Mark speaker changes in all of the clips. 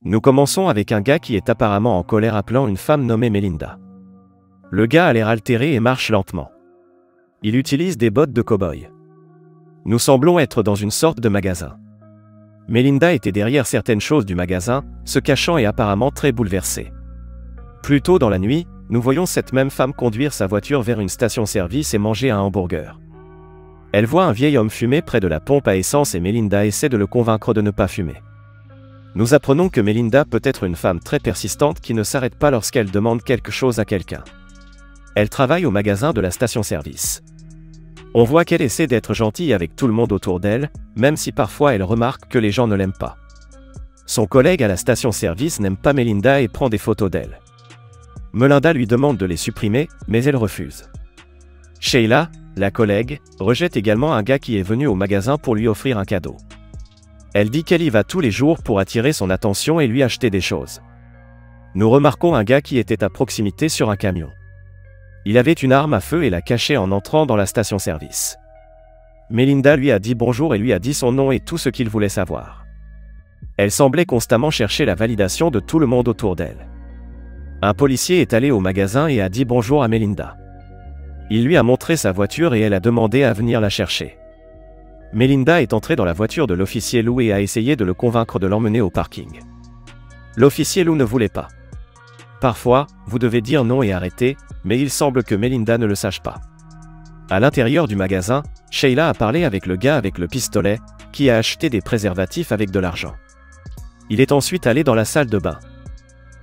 Speaker 1: Nous commençons avec un gars qui est apparemment en colère appelant une femme nommée Melinda. Le gars a l'air altéré et marche lentement. Il utilise des bottes de cow-boy. Nous semblons être dans une sorte de magasin. Melinda était derrière certaines choses du magasin, se cachant et apparemment très bouleversée. Plus tôt dans la nuit, nous voyons cette même femme conduire sa voiture vers une station-service et manger un hamburger. Elle voit un vieil homme fumer près de la pompe à essence et Melinda essaie de le convaincre de ne pas fumer. Nous apprenons que Melinda peut être une femme très persistante qui ne s'arrête pas lorsqu'elle demande quelque chose à quelqu'un. Elle travaille au magasin de la station-service. On voit qu'elle essaie d'être gentille avec tout le monde autour d'elle, même si parfois elle remarque que les gens ne l'aiment pas. Son collègue à la station-service n'aime pas Melinda et prend des photos d'elle. Melinda lui demande de les supprimer, mais elle refuse. Sheila, la collègue, rejette également un gars qui est venu au magasin pour lui offrir un cadeau. Elle dit qu'elle y va tous les jours pour attirer son attention et lui acheter des choses. Nous remarquons un gars qui était à proximité sur un camion. Il avait une arme à feu et l'a cachée en entrant dans la station-service. Melinda lui a dit bonjour et lui a dit son nom et tout ce qu'il voulait savoir. Elle semblait constamment chercher la validation de tout le monde autour d'elle. Un policier est allé au magasin et a dit bonjour à Melinda. Il lui a montré sa voiture et elle a demandé à venir la chercher. Melinda est entrée dans la voiture de l'officier Lou et a essayé de le convaincre de l'emmener au parking. L'officier Lou ne voulait pas. Parfois, vous devez dire non et arrêter, mais il semble que Melinda ne le sache pas. À l'intérieur du magasin, Sheila a parlé avec le gars avec le pistolet, qui a acheté des préservatifs avec de l'argent. Il est ensuite allé dans la salle de bain.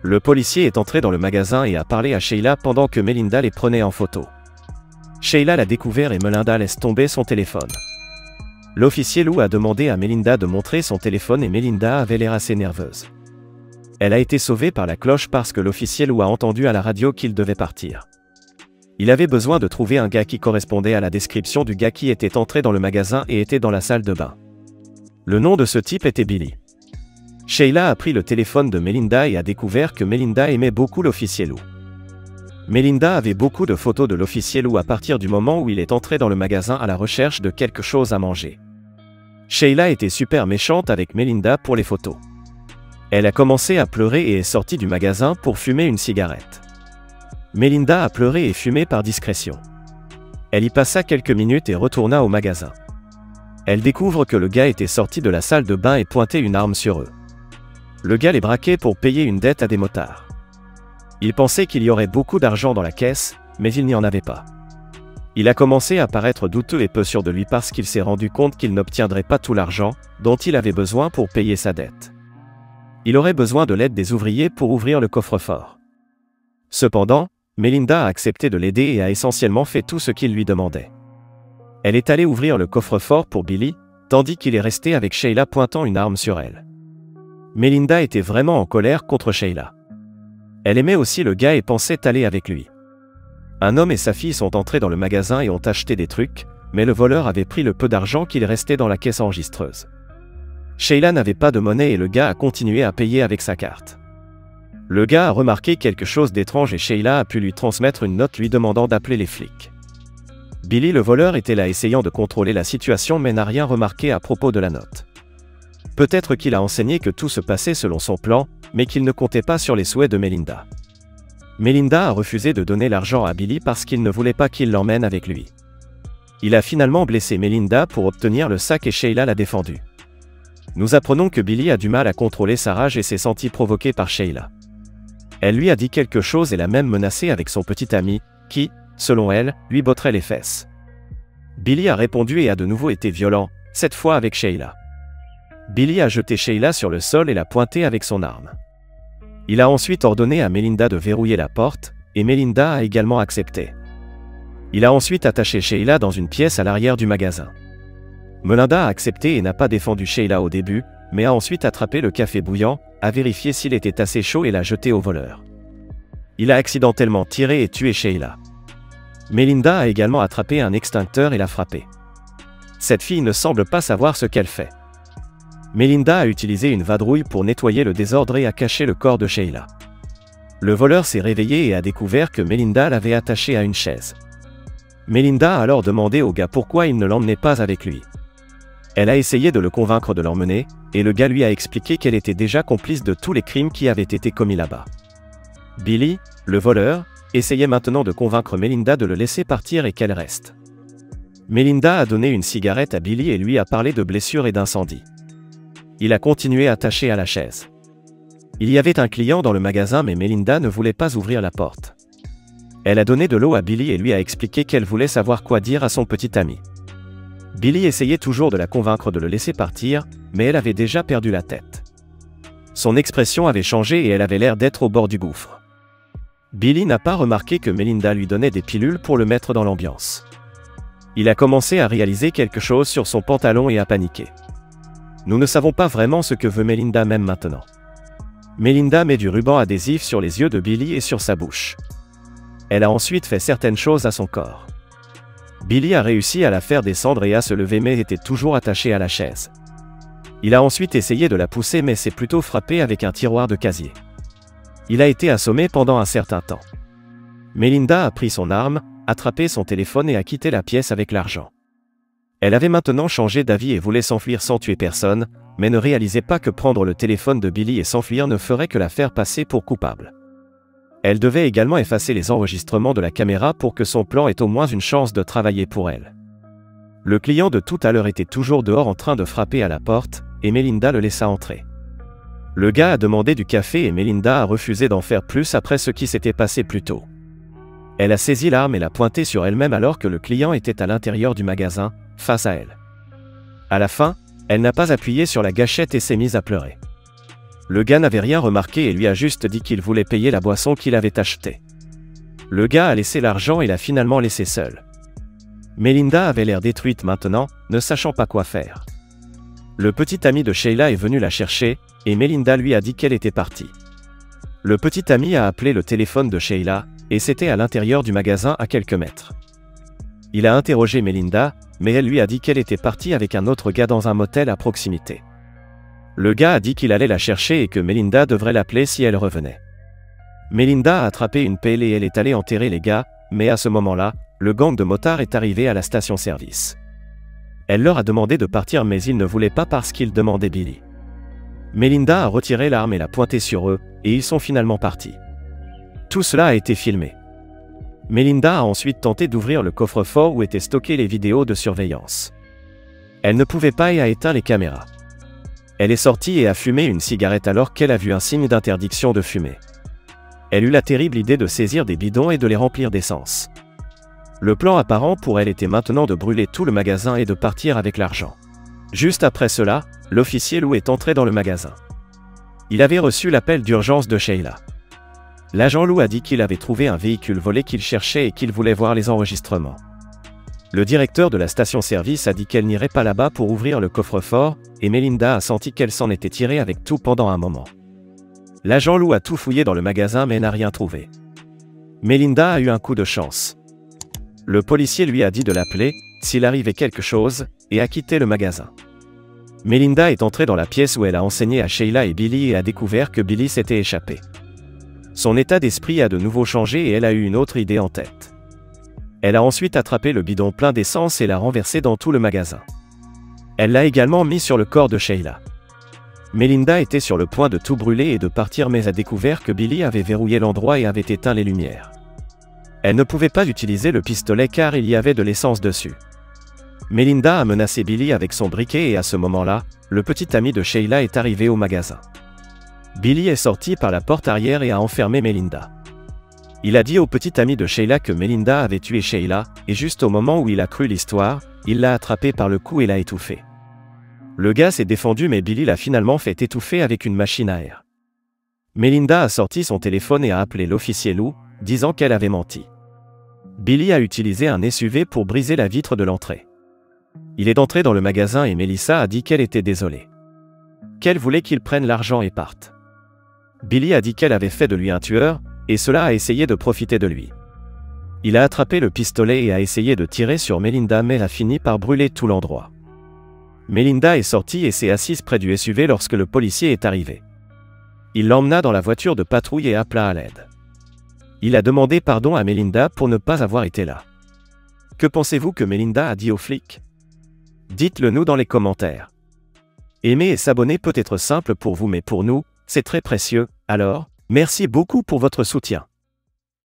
Speaker 1: Le policier est entré dans le magasin et a parlé à Sheila pendant que Melinda les prenait en photo. Sheila l'a découvert et Melinda laisse tomber son téléphone. L'officier Lou a demandé à Melinda de montrer son téléphone et Melinda avait l'air assez nerveuse. Elle a été sauvée par la cloche parce que l'officier Lou a entendu à la radio qu'il devait partir. Il avait besoin de trouver un gars qui correspondait à la description du gars qui était entré dans le magasin et était dans la salle de bain. Le nom de ce type était Billy. Sheila a pris le téléphone de Melinda et a découvert que Melinda aimait beaucoup l'officier Lou. Melinda avait beaucoup de photos de l'officier Lou à partir du moment où il est entré dans le magasin à la recherche de quelque chose à manger. Sheila était super méchante avec Melinda pour les photos. Elle a commencé à pleurer et est sortie du magasin pour fumer une cigarette. Melinda a pleuré et fumé par discrétion. Elle y passa quelques minutes et retourna au magasin. Elle découvre que le gars était sorti de la salle de bain et pointait une arme sur eux. Le gars les braquait pour payer une dette à des motards. Il pensait qu'il y aurait beaucoup d'argent dans la caisse, mais il n'y en avait pas. Il a commencé à paraître douteux et peu sûr de lui parce qu'il s'est rendu compte qu'il n'obtiendrait pas tout l'argent dont il avait besoin pour payer sa dette. Il aurait besoin de l'aide des ouvriers pour ouvrir le coffre-fort. Cependant, Melinda a accepté de l'aider et a essentiellement fait tout ce qu'il lui demandait. Elle est allée ouvrir le coffre-fort pour Billy, tandis qu'il est resté avec Sheila pointant une arme sur elle. Melinda était vraiment en colère contre Sheila. Elle aimait aussi le gars et pensait aller avec lui. Un homme et sa fille sont entrés dans le magasin et ont acheté des trucs, mais le voleur avait pris le peu d'argent qu'il restait dans la caisse enregistreuse. Sheila n'avait pas de monnaie et le gars a continué à payer avec sa carte. Le gars a remarqué quelque chose d'étrange et Sheila a pu lui transmettre une note lui demandant d'appeler les flics. Billy le voleur était là essayant de contrôler la situation mais n'a rien remarqué à propos de la note. Peut-être qu'il a enseigné que tout se passait selon son plan, mais qu'il ne comptait pas sur les souhaits de Melinda. Melinda a refusé de donner l'argent à Billy parce qu'il ne voulait pas qu'il l'emmène avec lui. Il a finalement blessé Melinda pour obtenir le sac et Sheila l'a défendu. Nous apprenons que Billy a du mal à contrôler sa rage et s'est senti provoqué par Sheila. Elle lui a dit quelque chose et l'a même menacé avec son petit ami, qui, selon elle, lui botterait les fesses. Billy a répondu et a de nouveau été violent, cette fois avec Sheila. Billy a jeté Sheila sur le sol et l'a pointée avec son arme. Il a ensuite ordonné à Melinda de verrouiller la porte, et Melinda a également accepté. Il a ensuite attaché Sheila dans une pièce à l'arrière du magasin. Melinda a accepté et n'a pas défendu Sheila au début, mais a ensuite attrapé le café bouillant, a vérifié s'il était assez chaud et l'a jeté au voleur. Il a accidentellement tiré et tué Sheila. Melinda a également attrapé un extincteur et l'a frappé. Cette fille ne semble pas savoir ce qu'elle fait. Melinda a utilisé une vadrouille pour nettoyer le désordre et a caché le corps de Sheila. Le voleur s'est réveillé et a découvert que Melinda l'avait attaché à une chaise. Melinda a alors demandé au gars pourquoi il ne l'emmenait pas avec lui. Elle a essayé de le convaincre de l'emmener, et le gars lui a expliqué qu'elle était déjà complice de tous les crimes qui avaient été commis là-bas. Billy, le voleur, essayait maintenant de convaincre Melinda de le laisser partir et qu'elle reste. Melinda a donné une cigarette à Billy et lui a parlé de blessures et d'incendie. Il a continué attaché à la chaise. Il y avait un client dans le magasin mais Melinda ne voulait pas ouvrir la porte. Elle a donné de l'eau à Billy et lui a expliqué qu'elle voulait savoir quoi dire à son petit ami. Billy essayait toujours de la convaincre de le laisser partir, mais elle avait déjà perdu la tête. Son expression avait changé et elle avait l'air d'être au bord du gouffre. Billy n'a pas remarqué que Melinda lui donnait des pilules pour le mettre dans l'ambiance. Il a commencé à réaliser quelque chose sur son pantalon et à paniquer. Nous ne savons pas vraiment ce que veut Melinda même maintenant. Melinda met du ruban adhésif sur les yeux de Billy et sur sa bouche. Elle a ensuite fait certaines choses à son corps. Billy a réussi à la faire descendre et à se lever mais était toujours attaché à la chaise. Il a ensuite essayé de la pousser mais s'est plutôt frappé avec un tiroir de casier. Il a été assommé pendant un certain temps. Melinda a pris son arme, attrapé son téléphone et a quitté la pièce avec l'argent. Elle avait maintenant changé d'avis et voulait s'enfuir sans tuer personne, mais ne réalisait pas que prendre le téléphone de Billy et s'enfuir ne ferait que la faire passer pour coupable. Elle devait également effacer les enregistrements de la caméra pour que son plan ait au moins une chance de travailler pour elle. Le client de tout à l'heure était toujours dehors en train de frapper à la porte, et Melinda le laissa entrer. Le gars a demandé du café et Melinda a refusé d'en faire plus après ce qui s'était passé plus tôt. Elle a saisi l'arme et l'a pointée sur elle-même alors que le client était à l'intérieur du magasin, face à elle. À la fin, elle n'a pas appuyé sur la gâchette et s'est mise à pleurer. Le gars n'avait rien remarqué et lui a juste dit qu'il voulait payer la boisson qu'il avait achetée. Le gars a laissé l'argent et l'a finalement laissé seule. Melinda avait l'air détruite maintenant, ne sachant pas quoi faire. Le petit ami de Sheila est venu la chercher, et Melinda lui a dit qu'elle était partie. Le petit ami a appelé le téléphone de Sheila, et c'était à l'intérieur du magasin à quelques mètres. Il a interrogé Melinda, mais elle lui a dit qu'elle était partie avec un autre gars dans un motel à proximité. Le gars a dit qu'il allait la chercher et que Melinda devrait l'appeler si elle revenait. Melinda a attrapé une pelle et elle est allée enterrer les gars, mais à ce moment-là, le gang de motards est arrivé à la station-service. Elle leur a demandé de partir mais ils ne voulaient pas parce qu'ils demandaient Billy. Melinda a retiré l'arme et l'a pointée sur eux, et ils sont finalement partis. Tout cela a été filmé. Melinda a ensuite tenté d'ouvrir le coffre-fort où étaient stockées les vidéos de surveillance. Elle ne pouvait pas et a éteint les caméras. Elle est sortie et a fumé une cigarette alors qu'elle a vu un signe d'interdiction de fumer. Elle eut la terrible idée de saisir des bidons et de les remplir d'essence. Le plan apparent pour elle était maintenant de brûler tout le magasin et de partir avec l'argent. Juste après cela, l'officier Lou est entré dans le magasin. Il avait reçu l'appel d'urgence de Sheila. L'agent Lou a dit qu'il avait trouvé un véhicule volé qu'il cherchait et qu'il voulait voir les enregistrements. Le directeur de la station-service a dit qu'elle n'irait pas là-bas pour ouvrir le coffre-fort, et Melinda a senti qu'elle s'en était tirée avec tout pendant un moment. L'agent Lou a tout fouillé dans le magasin mais n'a rien trouvé. Melinda a eu un coup de chance. Le policier lui a dit de l'appeler, s'il arrivait quelque chose, et a quitté le magasin. Melinda est entrée dans la pièce où elle a enseigné à Sheila et Billy et a découvert que Billy s'était échappé. Son état d'esprit a de nouveau changé et elle a eu une autre idée en tête. Elle a ensuite attrapé le bidon plein d'essence et l'a renversé dans tout le magasin. Elle l'a également mis sur le corps de Sheila. Melinda était sur le point de tout brûler et de partir mais a découvert que Billy avait verrouillé l'endroit et avait éteint les lumières. Elle ne pouvait pas utiliser le pistolet car il y avait de l'essence dessus. Melinda a menacé Billy avec son briquet et à ce moment-là, le petit ami de Sheila est arrivé au magasin. Billy est sorti par la porte arrière et a enfermé Melinda. Il a dit au petit ami de Sheila que Melinda avait tué Sheila, et juste au moment où il a cru l'histoire, il l'a attrapé par le cou et l'a étouffé. Le gars s'est défendu mais Billy l'a finalement fait étouffer avec une machine à air. Melinda a sorti son téléphone et a appelé l'officier Lou, disant qu'elle avait menti. Billy a utilisé un SUV pour briser la vitre de l'entrée. Il est entré dans le magasin et Melissa a dit qu'elle était désolée. Qu'elle voulait qu'il prenne l'argent et parte. Billy a dit qu'elle avait fait de lui un tueur, et cela a essayé de profiter de lui. Il a attrapé le pistolet et a essayé de tirer sur Melinda mais a fini par brûler tout l'endroit. Melinda est sortie et s'est assise près du SUV lorsque le policier est arrivé. Il l'emmena dans la voiture de patrouille et appela à l'aide. Il a demandé pardon à Melinda pour ne pas avoir été là. Que pensez-vous que Melinda a dit aux flics? Dites-le nous dans les commentaires. Aimer et s'abonner peut être simple pour vous mais pour nous, c'est très précieux, alors, merci beaucoup pour votre soutien.